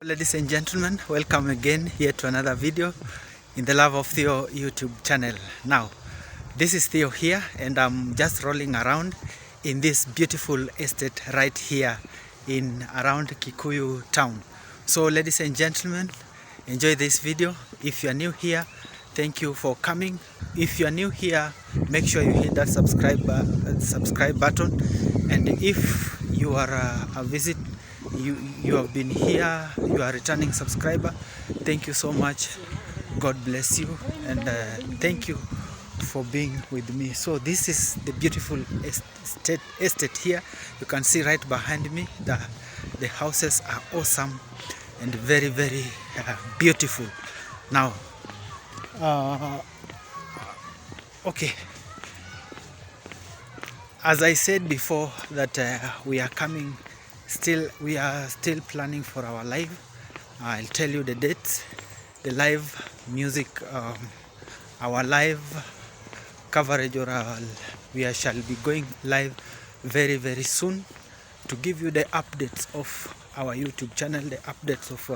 Ladies and gentlemen, welcome again here to another video in the Love of Theo YouTube channel. Now, this is Theo here and I'm just rolling around in this beautiful estate right here in around Kikuyu town. So ladies and gentlemen, enjoy this video. If you are new here, thank you for coming. If you are new here, make sure you hit that subscribe button, and if you are a visit, you have been here, you are a returning subscriber, thank you so much. God bless you, and thank you for being with me. So this is the beautiful estate here. You can see right behind me the houses are awesome and very beautiful. Now okay, as I said before that we are still planning for our live. I'll tell you the dates, the live music, our live coverage, or we shall be going live very soon to give you the updates of our YouTube channel, the updates of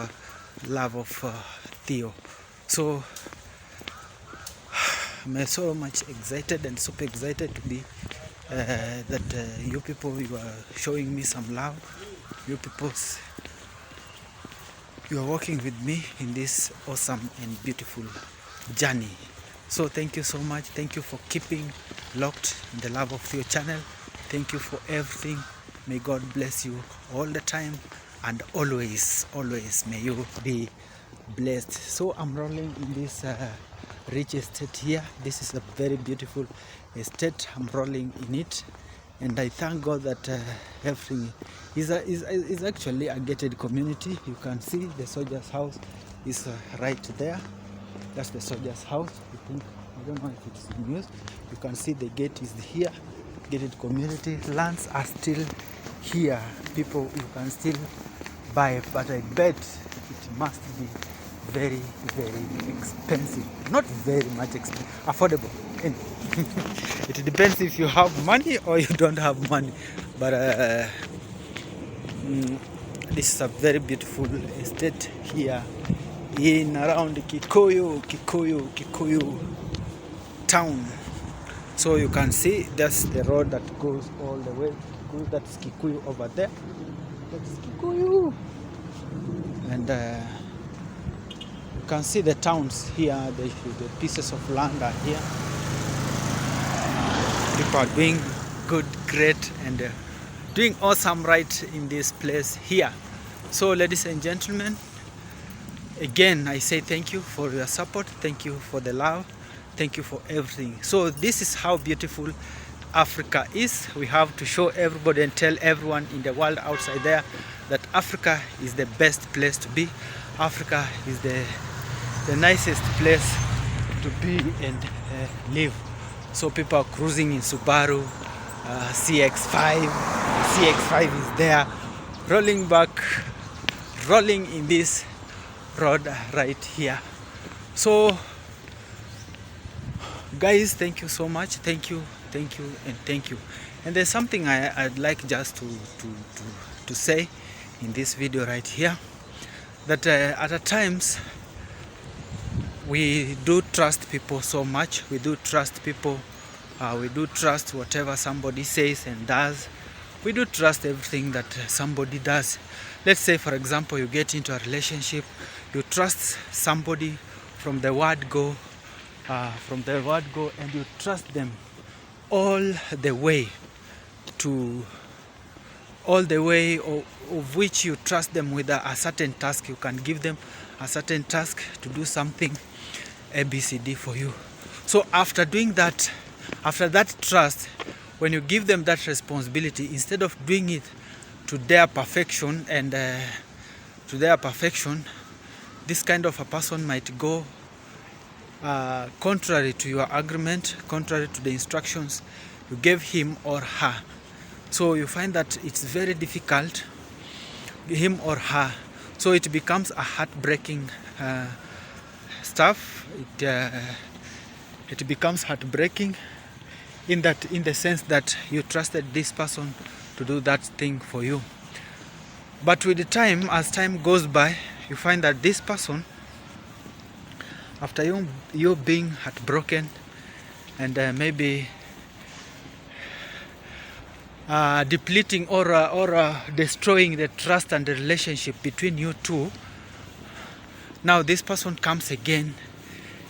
Love of Theo. So I'm so much excited and super excited to be that you people, you are showing me some love. You are working with me in this awesome and beautiful journey. So thank you so much. Thank you for keeping locked in the Love of Theo channel. Thank you for everything. May God bless you all the time and always may you be blessed. So I'm rolling in this rich estate here. This is a very beautiful estate. I'm rolling in it, and I thank God that everything is actually a gated community. You can see the soldier's house is right there. That's the soldier's house. I don't know if it's in use. You can see the gate is here. Gated community. Lands are still here. People, you can still buy, but I bet it must be very expensive. Not very much expensive, affordable. It depends if you have money or you don't have money, but this is a very beautiful estate here in around Kikuyu town. So you can see that's the road that goes all the way. That's Kikuyu over there. That's Kikuyu, and you can see the towns here. The pieces of land are here. People are doing good, great, and doing awesome right in this place here. So ladies and gentlemen, again I say thank you for your support, thank you for the love, thank you for everything. So this is how beautiful Africa is. We have to show everybody and tell everyone in the world outside there that Africa is the best place to be. Africa is the nicest place to be and live. So people are cruising in Subaru CX-5. CX-5 is there, rolling in this road right here. So guys, thank you so much. Thank you and thank you. And there's something I'd like just to say in this video right here, that at times we do trust people so much. We do trust people. We do trust whatever somebody says and does. We do trust everything that somebody does. Let's say, for example, you get into a relationship. You trust somebody from the word go, and you trust them all the way of which you trust them with a certain task. You can give them a certain task to do something ABCD for you. So after doing that, after that trust, when you give them that responsibility, instead of doing it to their perfection and this kind of a person might go contrary to your agreement, contrary to the instructions you gave him or her. So you find that it's very difficult, him or her. So it becomes a heartbreaking stuff. It becomes heartbreaking in the sense that you trusted this person to do that thing for you. But with the time, as time goes by, you find that this person, after you being heartbroken and maybe depleting or destroying the trust and the relationship between you two, now this person comes again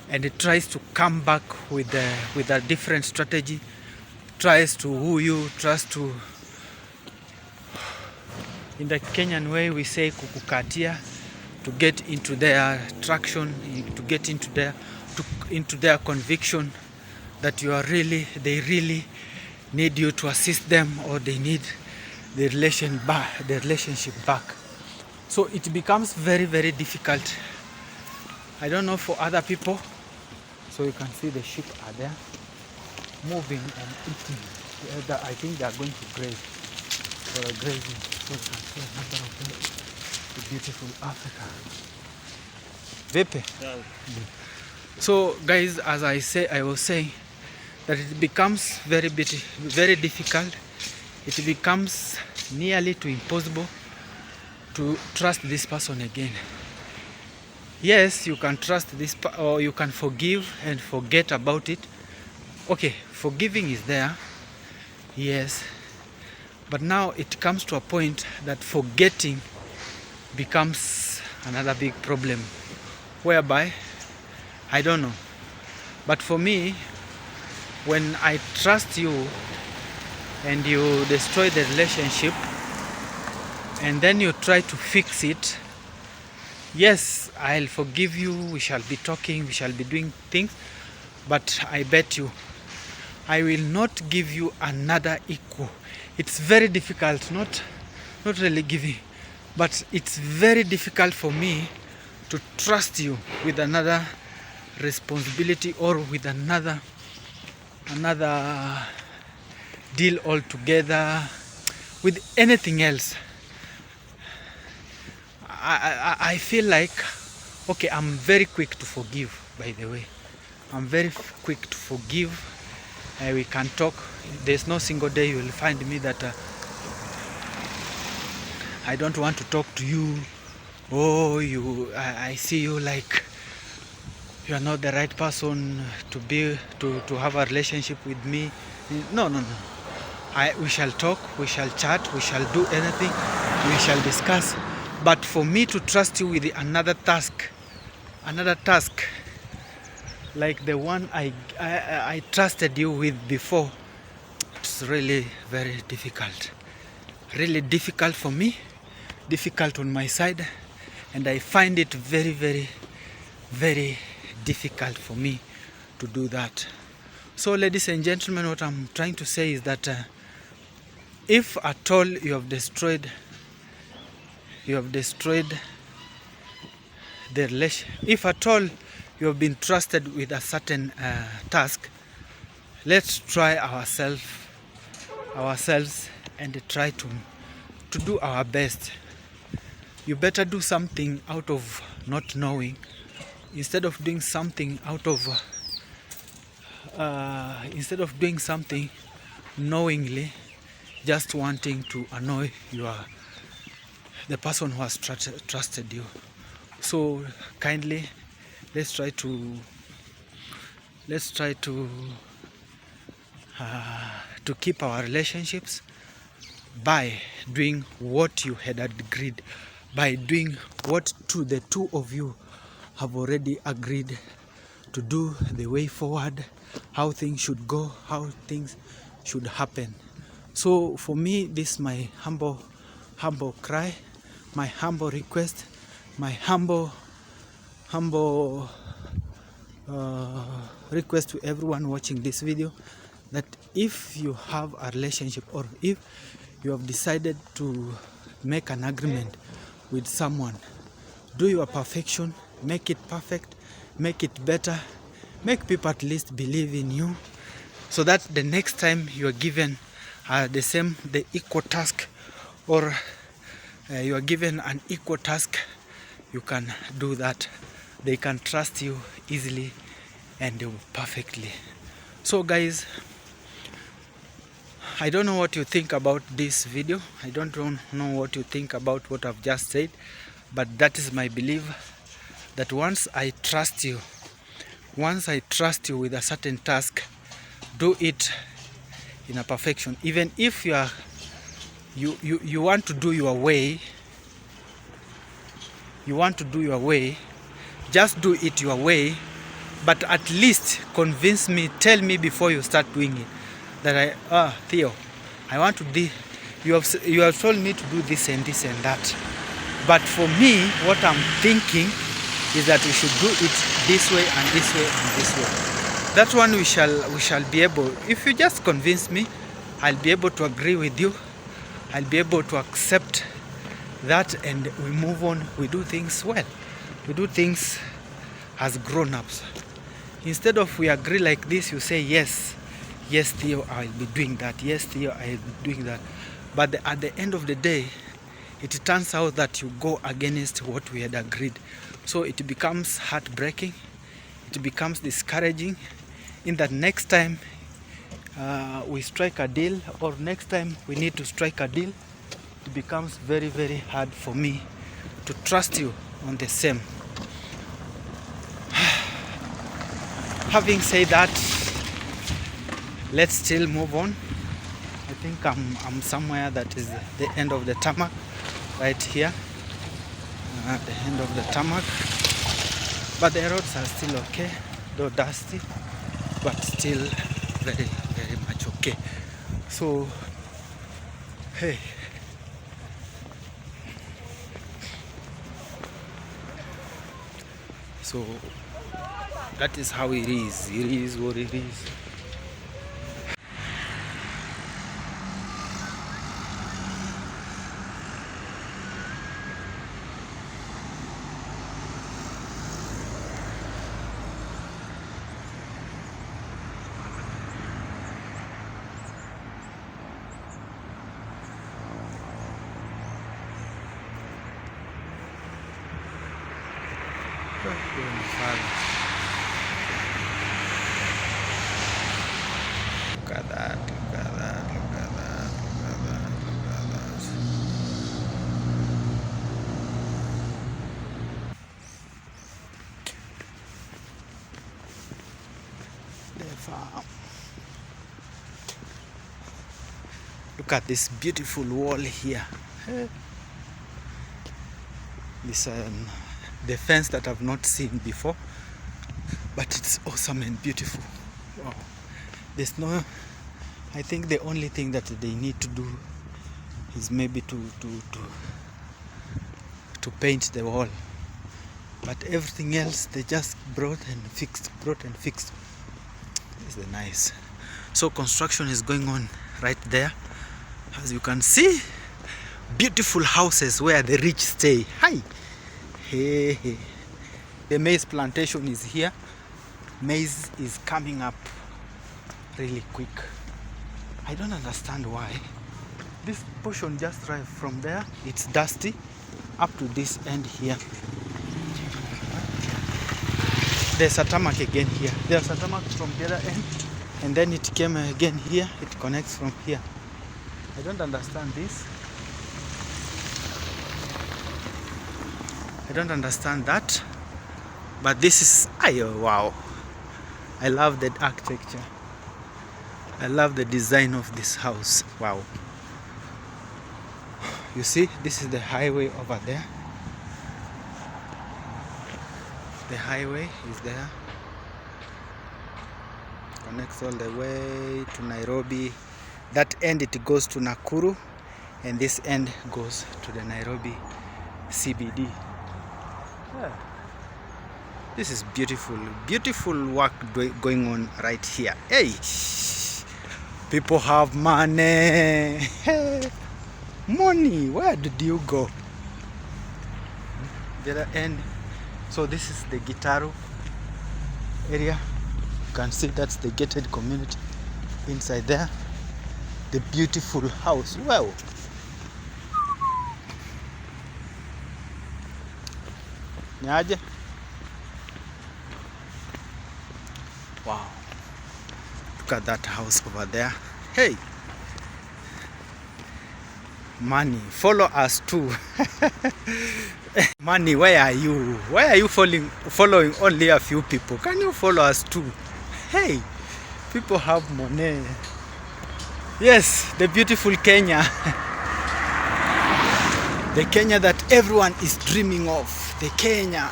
and it tries to come back with a different strategy, tries to woo you, tries to, in the Kenyan way we say kukukatia, to get into their traction, to get into their conviction that they really need you to assist them, or they need the relationship back. So it becomes very, very difficult. I don't know for other people. So you can see the sheep are there moving and eating. I think they are going to graze for a grazing. So you can see a number of them. The beautiful Africa. Vipi? Yeah. So guys, as I was saying, that it becomes very difficult. It becomes nearly to impossible to trust this person again. Yes, you can trust this, or you can forgive and forget about it. Okay, forgiving is there, yes, but now it comes to a point that forgetting becomes another big problem, whereby, I don't know, but for me, when I trust you and you destroy the relationship and then you try to fix it, yes, I'll forgive you, we shall be talking, we shall be doing things, but I bet you, I will not give you another equal. It's very difficult, not really giving, but it's very difficult for me to trust you with another responsibility or with another deal altogether, with anything else. I feel like, okay, I'm very quick to forgive, by the way. I'm very quick to forgive. We can talk. There's no single day you will find me that I don't want to talk to you. Oh, I see you like you are not the right person to have a relationship with me. No. We shall talk, we shall chat, we shall do anything, we shall discuss. But for me to trust you with another task, like the one I trusted you with before, it's really very difficult. Really difficult for me, difficult on my side, and I find it very, very, very difficult for me to do that. So ladies and gentlemen, what I'm trying to say is that if at all you have destroyed the relation, if at all you have been trusted with a certain task, let's try ourselves and try to do our best. You better do something out of not knowing instead of doing something knowingly, just wanting to annoy the person who has trusted you. So kindly, let's try to keep our relationships by doing what you had agreed, by doing what the two of you have already agreed to do, the way forward, how things should go, how things should happen. So for me, this is my humble cry, my humble request, my humble request to everyone watching this video, that if you have a relationship, or if you have decided to make an agreement with someone, do your perfection, make it perfect, make it better, make people at least believe in you, so that the next time you are given the equal task, or you are given an equal task, you can do that. They can trust you easily and perfectly. So guys, I don't know what you think about this video. I don't know what you think about what I've just said, But that is my belief, that once I trust you with a certain task, do it in a perfection. Even if you want to do your way, just do it your way, but at least convince me, tell me before you start doing it that Theo, I want to do, you have told me to do this and this and that, but for me what I'm thinking is that we should do it this way and this way and this way. That one we shall be able, if you just convince me, I'll be able to agree with you, I'll be able to accept that, and we move on. We do things well, we do things as grown-ups. Instead of we agree like this, you say yes Theo, I'll be doing that, yes Theo, I'll be doing that, but at the end of the day it turns out that you go against what we had agreed. So it becomes heartbreaking, it becomes discouraging, in that next time we strike a deal, or next time we need to strike a deal, it becomes very, very hard for me to trust you on the same. Having said that, let's still move on. I think I'm somewhere that is the end of the tarmac, right here, at the end of the tarmac. But the roads are still okay, though dusty, but still very, very much okay. So, hey. So that is how it is. It is what it is. Look at that, look at that, look at that, look at that, look at that. The farm. Look at this beautiful wall here. This the fence that I've not seen before, but it's awesome and beautiful. Wow. There's no, I think the only thing that they need to do is maybe to paint the wall, but everything else they just brought and fixed. It's nice. So construction is going on right there, as you can see. Beautiful houses where the rich stay. Hi. Hey, hey. The maize plantation is here. Maize is coming up really quick. I don't understand why. This portion just right from there, it's dusty, up to this end here. There's a tarmac again here. There's a tarmac from the other end, and then it came again here. It connects from here. I don't understand this. I don't understand that, but this is, wow. I love the architecture. I love the design of this house. Wow. You see, this is the highway over there. The highway is there. Connects all the way to Nairobi. That end it goes to Nakuru, and this end goes to the Nairobi CBD. Yeah. This is beautiful, beautiful work going on right here. Hey, people have money. Hey, money, where did you go? The other end. So this is the Gitaru area. You can see that's the gated community inside there. The beautiful house. Wow. Niaje? Wow. Look at that house over there. Hey. Money. Follow us too. Money, where are you? Why are you following only a few people? Can you follow us too? Hey, people have money. Yes, the beautiful Kenya. The Kenya that everyone is dreaming of. The Kenya.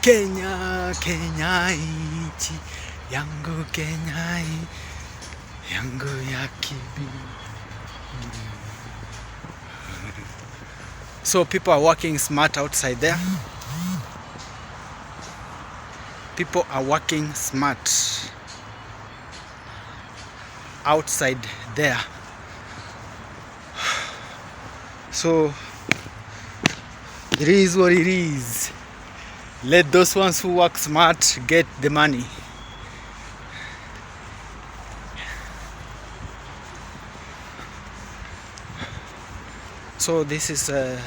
Kenya, Kenya ichi. Yangu Kenya yangu ya kibi. So people are working smart outside there. People are working smart outside there. So it is what it is. Let those ones who work smart get the money. So this is the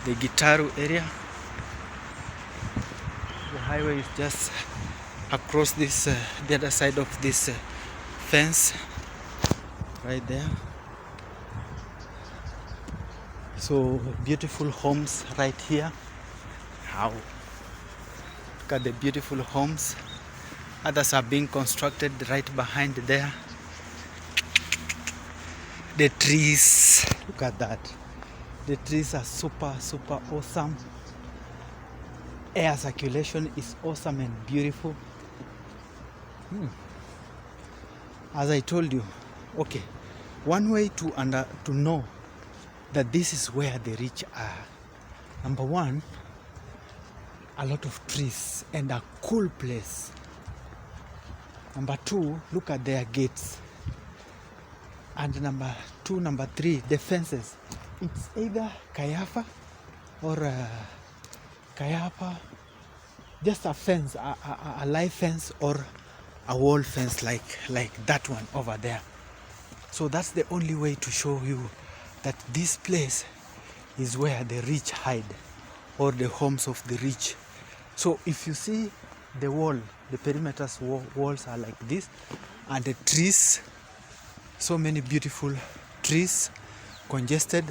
Gitaru area. The highway is just across this the other side of this fence right there. So beautiful homes right here. How? Look at the beautiful homes. Others are being constructed right behind there. The trees, look at that. The trees are super awesome. Air circulation is awesome and beautiful. As I told you, okay, one way to know that this is where the rich are. Number one, a lot of trees and a cool place. Number two, look at their gates. And number two, number three, the fences. It's either kayafa or kayapa, just a fence, a live fence or a wall fence like that one over there. So that's the only way to show you that this place is where the rich hide, or the homes of the rich. So if you see the wall, the perimeter's walls are like this, and the trees, so many beautiful trees congested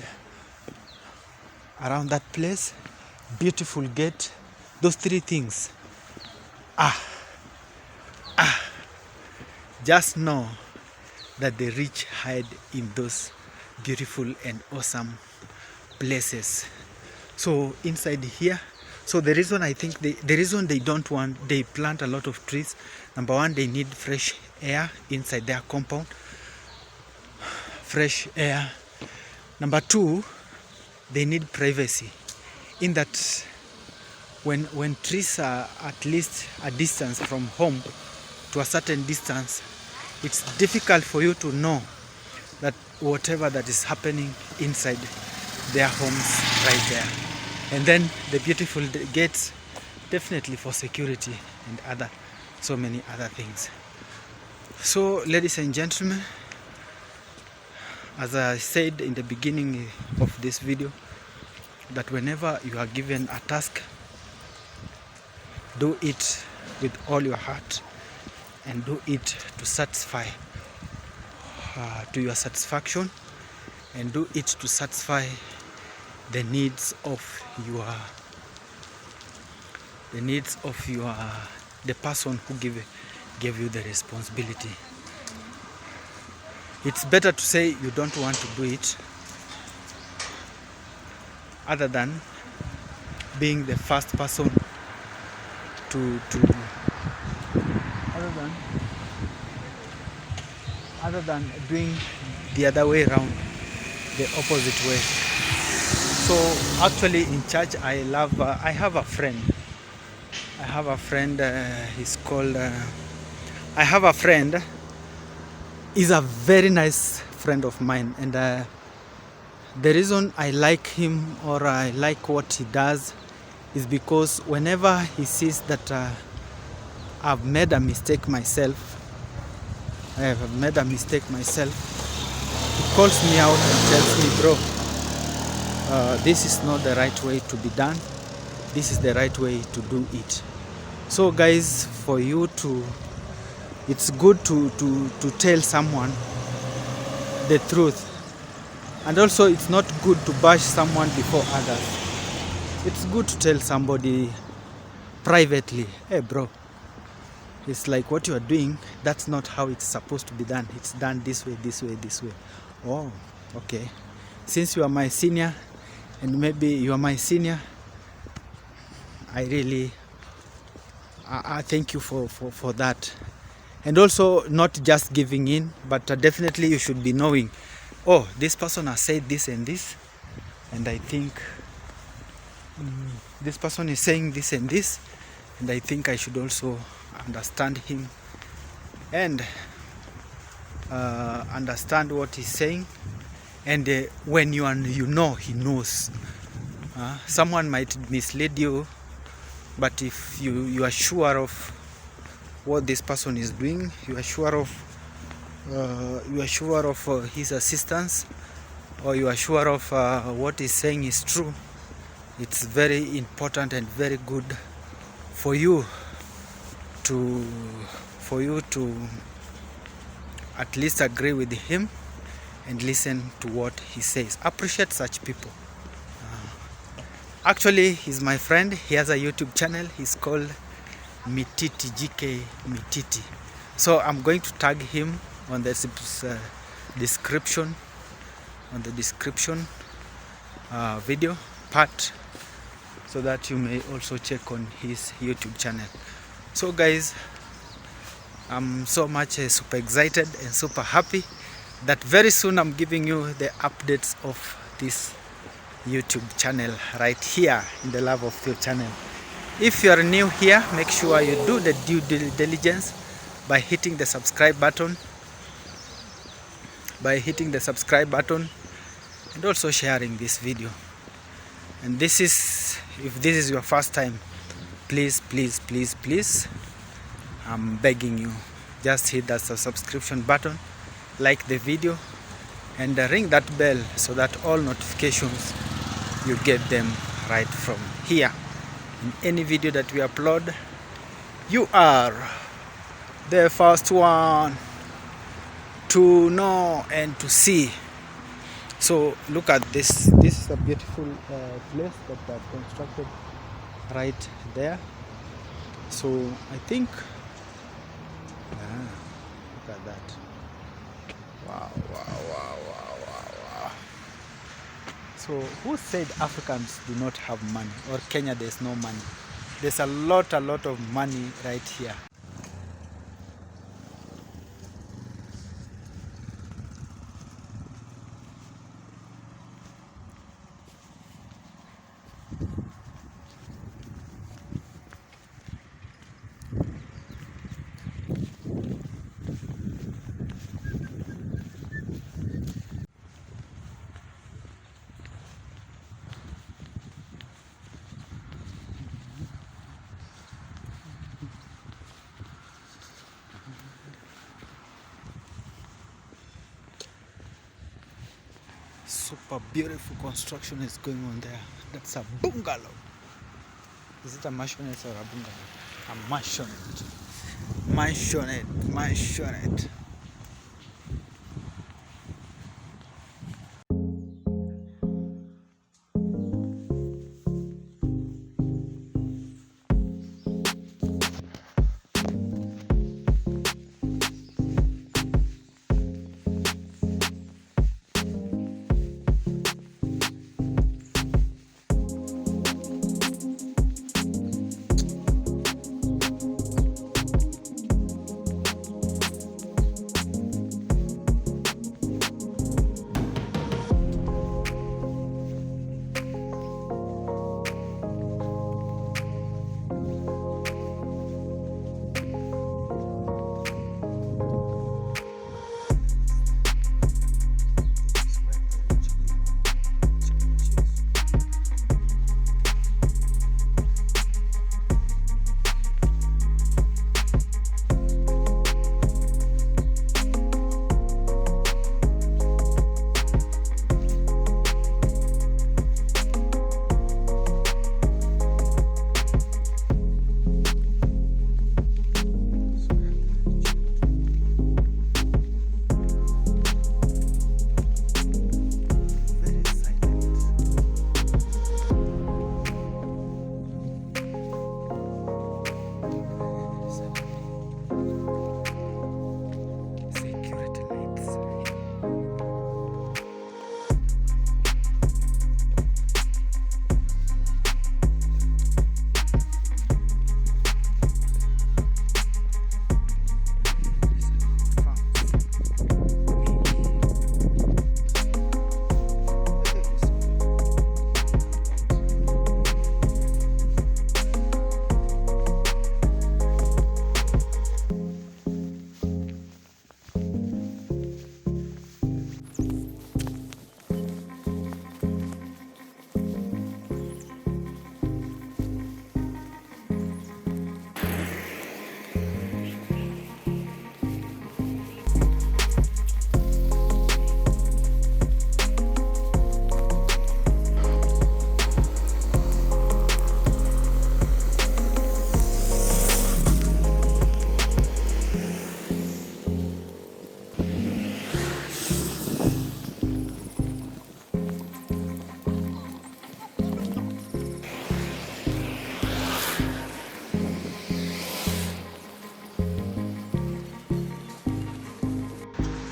around that place, beautiful gate. Those three things, just know that the rich hide in those beautiful and awesome places. So inside here, so the reason I think the reason they plant a lot of trees, number one, they need fresh air inside their compound, fresh air. Number two, they need privacy, in that when trees are at least a distance from home, to a certain distance, it's difficult for you to know that whatever that is happening inside their homes right there. And then the beautiful gates, definitely for security and so many other things. So ladies and gentlemen, as I said in the beginning of this video, that whenever you are given a task, do it with all your heart and do it to satisfy, to your satisfaction, and do it to satisfy the needs of the person who gave you the responsibility. It's better to say you don't want to do it, other than being the first person other than doing the other way around, the opposite way. So actually in church, I have a friend. He's called I have a friend. He's a very nice friend of mine, and the reason I like him, or I like what he does, is because whenever he sees that I've made a mistake myself, he calls me out and tells me, bro, this is not the right way to be done. This is the right way to do it. So guys, for you to, it's good to tell someone the truth. And also it's not good to bash someone before others. it's good to tell somebody privately, hey bro, it's like what you are doing, that's not how it's supposed to be done. It's done this way, this way, this way. Oh, okay. Since you are my senior, and maybe you are my senior, I really I thank you for that. And also not just giving in, but definitely you should be knowing, oh, this person has said this and this, and I think this person is saying this and this, and I think I should also understand him and understand what he's saying. And when you know he knows, someone might mislead you, but if you are sure of what this person is doing, you are sure of his assistance, or you are sure of what he's saying is true, it's very important and very good for you to at least agree with him and listen to what he says. Appreciate such people. Actually, he's my friend. He has a YouTube channel. He's called Mititi, GK Mititi. So I'm going to tag him on the description, video part, so that you may also check on his YouTube channel. So guys, I'm so much super excited and super happy that very soon I'm giving you the updates of this YouTube channel right here in the Love of Theo channel. If you are new here, make sure you do the due diligence by hitting the subscribe button, and also sharing this video. And this is, if this is your first time, please, I'm begging you, just hit that subscription button, like the video, and ring that bell so that all notifications, you get them right from here. In any video that we upload, you are the first one to know and to see. So look at this. This is a beautiful place that I've constructed right there. So I think, look at that. Wow. So who said Africans do not have money, or Kenya there's no money? There's a lot of money right here. Super beautiful construction is going on there. That's a bungalow. Is it a mansionette or a bungalow? A mansionette. Mansionette.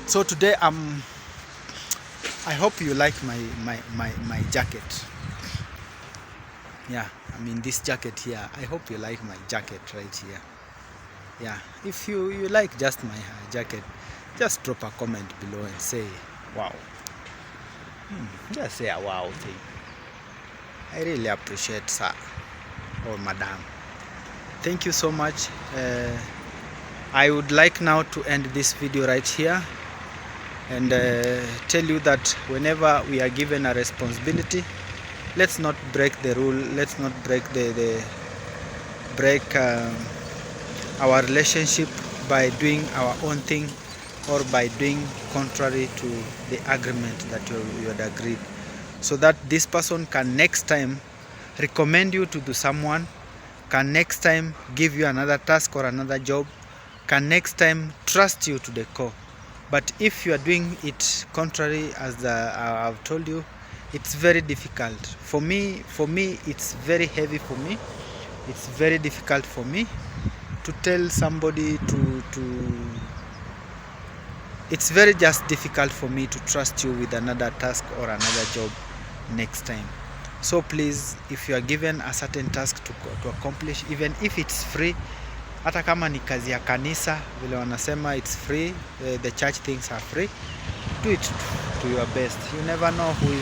So today I hope you like my jacket. Yeah, I mean this jacket here. I hope you like my jacket right here. Yeah, if you like just my jacket, just drop a comment below and say wow. Just say a wow thing. I really appreciate, sir or madam. Thank you so much. I would like now to end this video right here and tell you that whenever we are given a responsibility, let's not break the rule. Let's not break our relationship by doing our own thing or by doing contrary to the agreement that you had agreed, so that this person can next time recommend you to do someone, can next time give you another task or another job, can next time trust you to the core. But if you are doing it contrary, as I've told you, it's very difficult for me. It's very heavy for me. It's very difficult for me to tell somebody to it's very just difficult for me to trust you with another task or another job next time. So please, if you are given a certain task to accomplish, even if it's free, hata kama ni kazi ya kanisa vile wanasema it's free, the church things are free, do it to your best. You never know who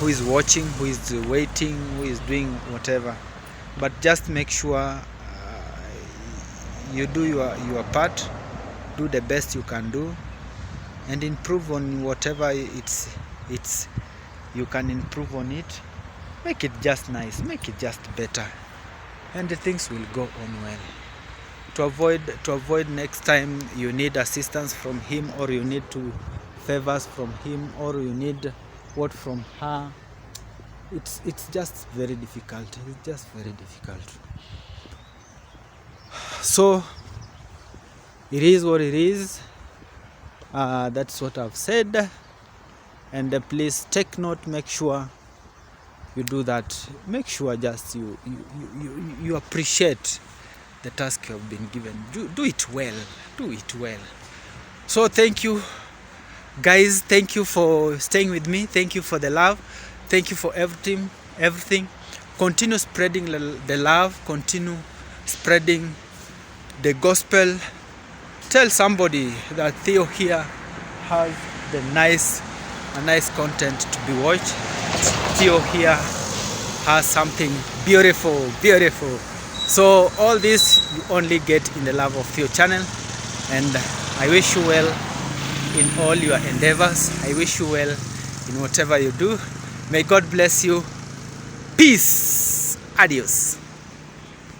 is watching, who is waiting, who is doing whatever. But just make sure you do your part, do the best you can do, and improve on whatever it's you can improve on it. Make it just nice, make it just better, and the things will go on well. To avoid next time you need assistance from him, or you need to favors from him, or you need what from her. It's just very difficult. It's just very difficult. So it is what it is. That's what I've said. And please take note. Make sure you do that. Make sure just you appreciate the task you have been given. Do it well. Do it well. So thank you, guys. Thank you for staying with me. Thank you for the love. Thank you for everything. Continue spreading the love. Continue spreading the gospel. Tell somebody that Theo here has a nice content to be watched. Theo here has something beautiful. So all this you only get in the Love of Theo channel, and I wish you well in all your endeavors. I wish you well in whatever you do. May God bless you. Peace. Adios.